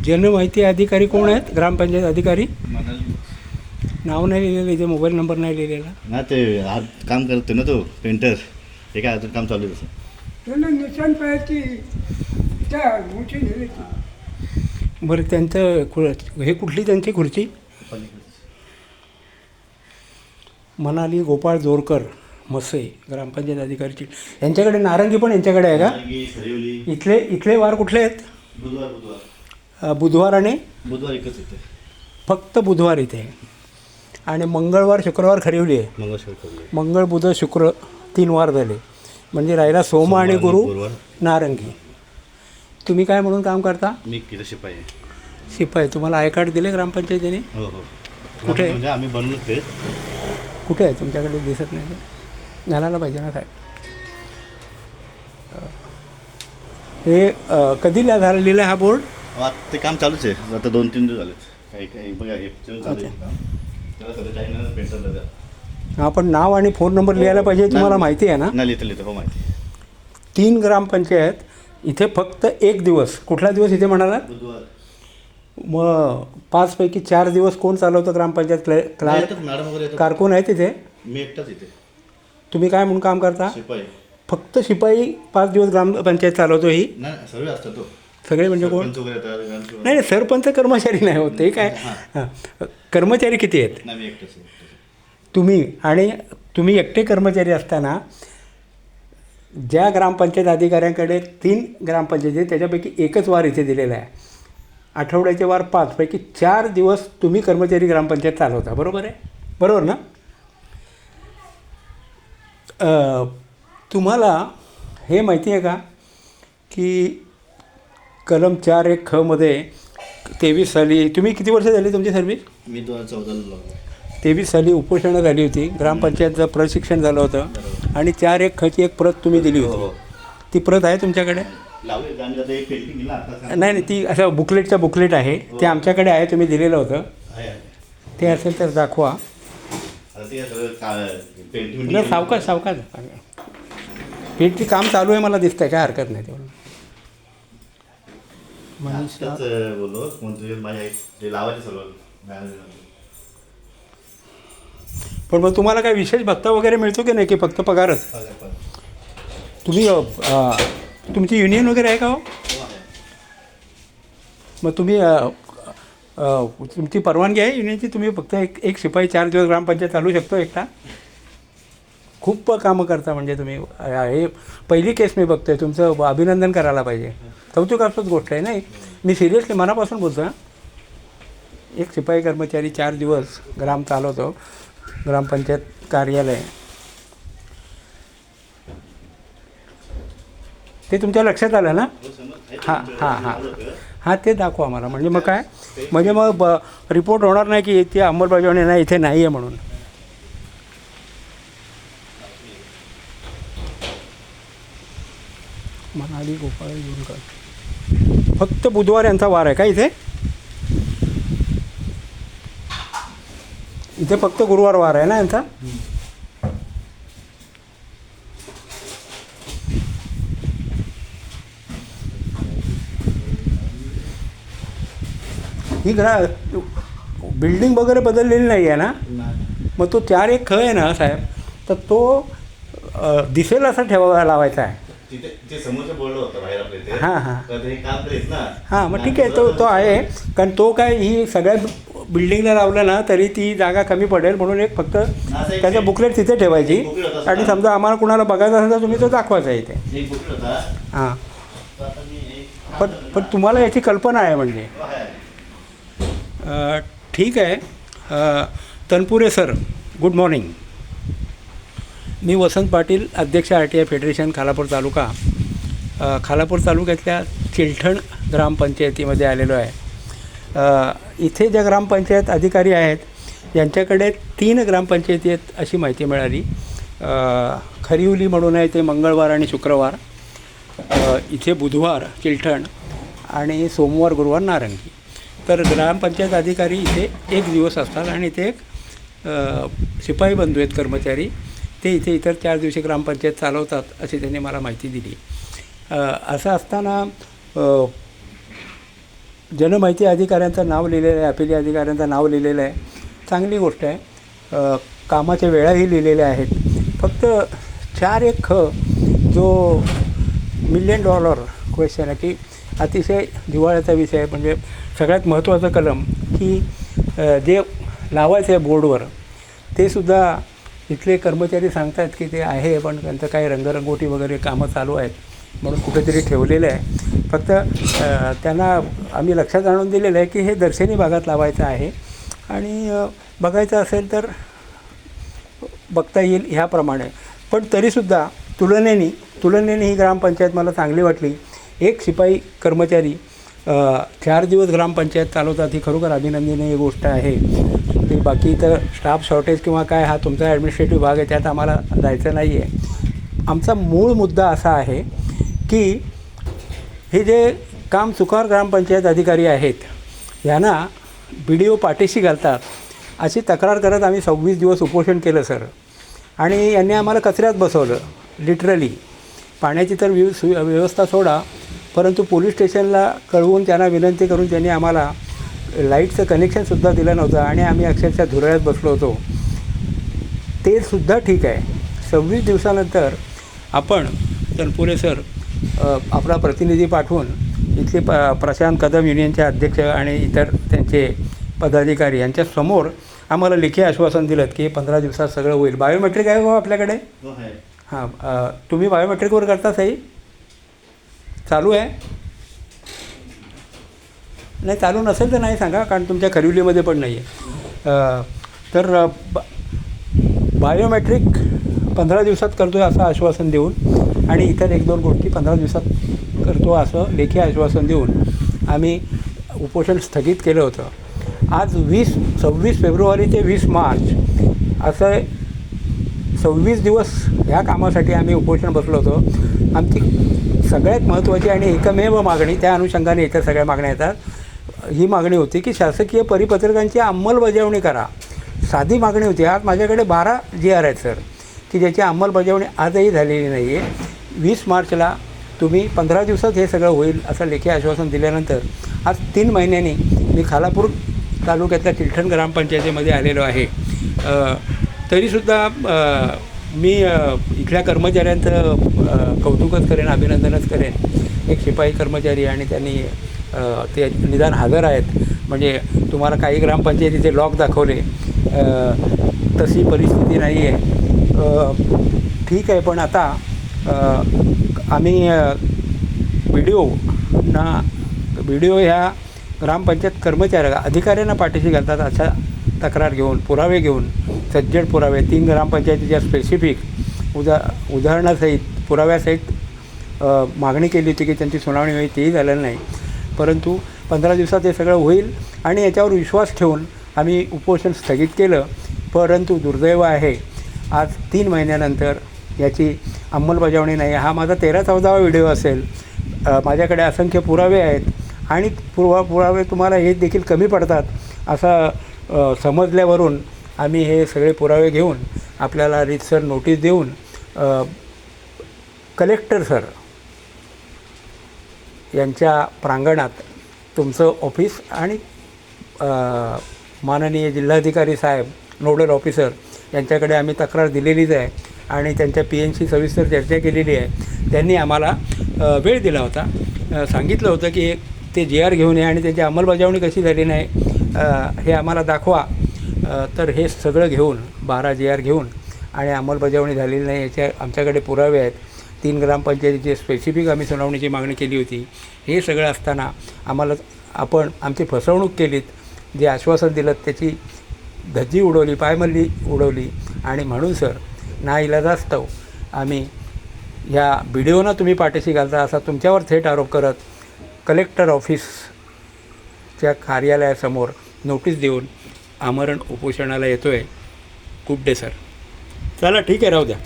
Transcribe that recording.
जनमाहिती अधिकारी कोण आहेत? ग्रामपंचायत अधिकारी नाव नाही लिहिलेलं इथे, मोबाईल नंबर नाही लिहिलेला ना. ते आज काम करतो ना तो पेंटर. हे काय अजून काम चालू आहे तसं. त्यांना निशाण पाहायची त्या मोठी नेली. बरं, त्यांचं हे कुठली त्यांची खुर्ची? मनाली गोपाळ जोरकर मसे, ग्रामपंचायत अधिकारीची. यांच्याकडे नारंगी पण यांच्याकडे आहे का? इथले वार कुठले आहेत? बुधवार आणि बुधवार एकच येते फक्त बुधवार इथे, आणि मंगळवार शुक्रवार खरिवली आहे. मंगळ बुध शुक्र 3 वार झाले, म्हणजे राहिला सोम आणि गुरु नारंगी. तुम्ही काय म्हणून काम करता? मी किती शिपाई आहे. शिपाई. तुम्हाला आय कार्ड दिले ग्रामपंचायतीने? हो हो. कुठे? म्हणजे आम्ही बनवलं ते. कुठे आहे? तुमच्याकडे दिसत नाही. घालायला पाहिजे ना साहेब. हे कधी लिहिलं हा बोर्ड? ते काम चालूच आहे आता 2-3 दिवस झाले. काही बघा हे चालू आहे काम. त्याला सध्या काही ना पेंटर दादा. हां, पण नाव आणि फोन नंबर लिहायला पाहिजे. तुम्हाला माहिती आहे ना? नाही लिहितं हो माहिती. 3 ग्रामपंचायत इथे फक्त 1 दिवस. कुठला दिवस इथे म्हणाला? बुधवार. मग 5 पैकी 4 दिवस कोण चालवतं ग्रामपंचायत? क्लार्क मॅडम वगैरे कारकून आहे तिथे? मी एकटाच इथे. तुम्ही काय म्हणून काम करता? शिपाई. फक्त शिपाई 5 दिवस ग्रामपंचायत चालवतो ही? नाही सर्व असतात तो. सगळे म्हणजे कोण? नाही नाही, सरपंच कर्मचारी नाही होत ते काय. हां, कर्मचारी किती आहेत? मी एकटाच. तुम्ही एकटे कर्मचारी असताना ज्या ग्रामपंचायत अधिकाऱ्यांकडे 3 ग्रामपंचायती आहेत त्याच्यापैकी एकच वार इथे दिलेला आहे. आठवड्याचे वार 5 पैकी 4 दिवस तुम्ही कर्मचारी ग्रामपंचायत चालवता. बरोबर आहे? बरोबर ना? तुम्हाला हे माहिती आहे का की कलम 4(1) ख मध्ये 23 साली, तुम्ही किती वर्ष झाली तुमची सर्व्हिस? मी 2014 लागलो. 23 साली उपोषणं झाली होती, ग्रामपंचायतचं प्रशिक्षण झालं होतं, आणि 4(1) ख ची एक प्रत तुम्ही दिली होती. ती प्रत आहे तुमच्याकडे? नाही, ती असं बुकलेट आहे, ते आमच्याकडे आहे, तुम्ही दिलेलं होतं. ते असेल तर दाखवा. सावकाश पेंटची काम चालू आहे मला दिसतंय, काय हरकत नाही. तेवढं बोललो माझ्या लावायचे सर्व. पण मग तुम्हाला काय विशेष भत्ता वगैरे मिळतो की नाही, की फक्त पगारच? तुम्ही तुमची युनियन वगैरे आहे का हो? मग तुम्ही तुमची परवानगी आहे युनियनची? तुम्ही फक्त एक शिपाई 4 दिवस ग्रामपंचायत चालू शकतो एकटा? खूप कामं करता म्हणजे तुम्ही. हे पहिली केस मी बघतो आहे, तुमचं अभिनंदन करायला पाहिजे. कौतुकास्पद गोष्ट आहे. नाही, मी सिरियसली मनापासून बोलतो हां. एक शिपाई कर्मचारी 4 दिवस ग्राम चालवतो, ग्रामपंचायत कार्यालय. ते तुमच्या लक्षात आलं ना? हां, ते दाखवा मला. म्हणजे मग काय, म्हणजे मग रिपोर्ट होणार नाही की ती अंमलबजावणी नाही इथे नाही आहे म्हणून. मनाली गोपाळ जोरकर. फक्त बुधवार यांचा वार आहे का इथे? इथे फक्त गुरुवार वार आहे ना यांचा? ही बिल्डिंग वगैरे बदललेली नाही आहे ना? मग तो 4(1) ख आहे ना साहेब, तर तो दिसेल असा ठेवायला लावायचा आहे. हां, मग ठीक आहे, तो आहे. कारण तो काय, ही सगळ्या बिल्डिंगला लावलं ना तरी ती जागा कमी पडेल, म्हणून एक फक्त त्याचं बुकलेट तिथे ठेवायची, आणि समजा आम्हाला कुणाला बघायचं असेल तर तुम्ही तो दाखवायचा इथे. हां, पण तुम्हाला याची कल्पना आहे म्हणजे. ठीक आहे. Tanpure sir, good morning. मी वसंत पाटील, अध्यक्ष RTI फेडरेशन खालापूर तालुका. खालापूर तालुक्यातल्या चिलठण ग्रामपंचायतीमध्ये आलेलो आहे. इथे ज्या ग्रामपंचायत अधिकारी आहेत यांच्याकडे 3 ग्रामपंचायती आहेत अशी माहिती मिळाली. खरिवली म्हणून आहे, ते मंगळवार आणि शुक्रवार. इथे बुधवार चिलठण, आणि सोमवार गुरुवार नारंगी. तर ग्रामपंचायत अधिकारी इथे एक दिवस असतात आणि ते एक शिपाई बंधू आहेत कर्मचारी, ते इथे इतर 4 दिवशी ग्रामपंचायत चालवतात अशी त्यांनी मला माहिती दिली. असं असताना जनमाहिती अधिकाऱ्यांचं नाव लिहिलेलं आहे, अपिली अधिकाऱ्यांचं नाव लिहिलेलं आहे, चांगली गोष्ट आहे. कामाच्या वेळाही लिहिलेल्या आहेत. फक्त 4 जो $1 मिलियन क्वेश्चन आहे की अतिशय जिव्हाळ्याचा विषय आहे. म्हणजे सगळ्यात महत्त्वाचं कलम की जे लावायचं आहे बोर्डवर ते सुद्धा इथले कर्मचारी सांगतात की ते आहे, पण त्यांचं काही रंगरंगोटी वगैरे कामं चालू आहेत म्हणून कुठेतरी ठेवलेलं आहे. फक्त त्यांना आम्ही लक्षात आणून दिलेलं आहे की हे दर्शनी भागात लावायचं आहे आणि बघायचं असेल तर बघता येईल ह्याप्रमाणे. पण तरीसुद्धा तुलनेने ही ग्रामपंचायत मला चांगली वाटली. एक शिपाई कर्मचारी 4 दिवस ग्रामपंचायत चालवतात ही खरोखर अभिनंदनीय गोष्ट आहे. ते बाकी तर स्टाफ शॉर्टेज किंवा काय हा तुमचा ॲडमिनिस्ट्रेटिव्ह भाग आहे, त्यात आम्हाला जायचं नाही आहे. आमचा मूळ मुद्दा असा आहे की हे जे काम चुकार ग्रामपंचायत अधिकारी आहेत यांना BDO पाठीशी घालतात अशी तक्रार करत आम्ही 26 दिवस उपोषण केलं सर. आणि यांनी आम्हाला कचऱ्यात बसवलं लिटरली. पाण्याची तर व्यवस्था सोडा, परंतु पोलीस स्टेशनला कळवून त्यांना विनंती करून त्यांनी आम्हाला लाईटचं कनेक्शनसुद्धा दिलं नव्हतं आणि आम्ही अक्षरशः धुरळ्यात बसलो होतो. ते सुद्धा ठीक आहे. 26 दिवसानंतर आपण तनपुरे सर आपला प्रतिनिधी पाठवून इथले प्रशांत कदम युनियनचे अध्यक्ष आणि इतर त्यांचे पदाधिकारी यांच्यासमोर आम्हाला लेखी आश्वासन दिलं की 15 दिवसात सगळं होईल. बायोमेट्रिक आहे हो आपल्याकडे? हां, तुम्ही बायोमेट्रिकवर करता सही? चालू आहे? नाही, चालू नसेल तर नाही सांगा, कारण तुमच्या खरिवलीमध्ये पण नाही आहे. तर बायोमेट्रिक 15 दिवसात करतो आहे असं आश्वासन देऊन आणि इतर 1-2 गोष्टी 15 दिवसात करतो असं लेखी आश्वासन देऊन आम्ही उपोषण स्थगित केलं होतं. आज 26 फेब्रुवारी ते 20 मार्च असं 26 दिवस ह्या कामासाठी आम्ही उपोषण बसलो होतो. आमची सगळ्यात महत्त्वाची आणि एकमेव मागणी, त्या अनुषंगाने इतर सगळ्या मागण्या येतात, ही मागणी होती की शासकीय परिपत्रकांची अंमलबजावणी करा. साधी मागणी होती. आज माझ्याकडे 12 GR आहेत सर की ज्याची अंमलबजावणी आजही झालेली नाही आहे. 20 मार्चला तुम्ही 15 दिवसात हे सगळं होईल असं लेखी आश्वासन दिल्यानंतर आज 3 महिन्यांनी मी खालापूर तालुक्यातल्या चिलठण ग्रामपंचायतीमध्ये आलेलो आहे. तरीसुद्धा मी इथल्या कर्मचाऱ्यांचं कौतुकच करेन, अभिनंदनच करेन. एक शिपाई कर्मचारी आणि त्यांनी ते निदान हजर आहेत. म्हणजे तुम्हाला काही ग्रामपंचायतीचे लॉक दाखवले, तशी परिस्थिती नाही आहे. ठीक आहे, पण आता आम्ही BDO ह्या ग्रामपंचायत अधिकाऱ्यांना पाठीशी घालतात अशा तक्रार घेऊन, पुरावे घेऊन, सज्जड पुरावे 3 ग्रामपंचायतीच्या स्पेसिफिक उदाहरणासहित पुराव्यासहित मागणी केली होती की त्यांची सुनावणी होईल, तेही झालेलं नाही. परंतु 15 दिवसात हे सगळं होईल आणि याच्यावर विश्वास ठेवून आम्ही उपोषण स्थगित केलं. परंतु दुर्दैव आहे आज 3 महिन्यानंतर याची अंमलबजावणी नाही. हा माझा 13-14वा व्हिडिओ असेल. माझ्याकडे असंख्य पुरावे आहेत आणि पुरावे तुम्हाला हे देखील कमी पडतात असं समजल्यावरून आम्ही हे सगळे पुरावे घेऊन आपल्याला रीतसर नोटीस देऊन कलेक्टर सर यांच्या प्रांगणात तुमचं ऑफिस आणि माननीय जिल्हाधिकारी साहेब, नोडल ऑफिसर यांच्याकडे आम्ही तक्रार दिलेलीच आहे आणि त्यांच्या PNशी सविस्तर चर्चा केलेली आहे. त्यांनी आम्हाला वेळ दिला होता, सांगितलं होतं की ते GR घेऊन या आणि त्याची अंमलबजावणी कशी झाली नाही हे आम्हाला दाखवा. तर हे सगळं घेऊन 12 GR घेऊन आणि अंमलबजावणी झालेली नाही याच्या आमच्याकडे पुरावे आहेत. 3 ग्रामपंचायतीची स्पेसिफिक आम्ही सुनावणीची मागणी केली होती. हे सगळं असताना आपण आमची फसवणूक केलीत. जे आश्वासन दिलं त्याची धज्जी उडवली, पायमल्ली उडवली आणि म्हणून सर नाईलाजास्तव आम्ही ह्या BDOना तुम्ही पाठीशी घालता असा तुमच्यावर थेट आरोप करत कलेक्टर ऑफिसच्या कार्यालयासमोर नोटीस देऊन आमरण उपोषणाला येतो आहे. Good day sir. चला ठीक आहे, राहू द्या.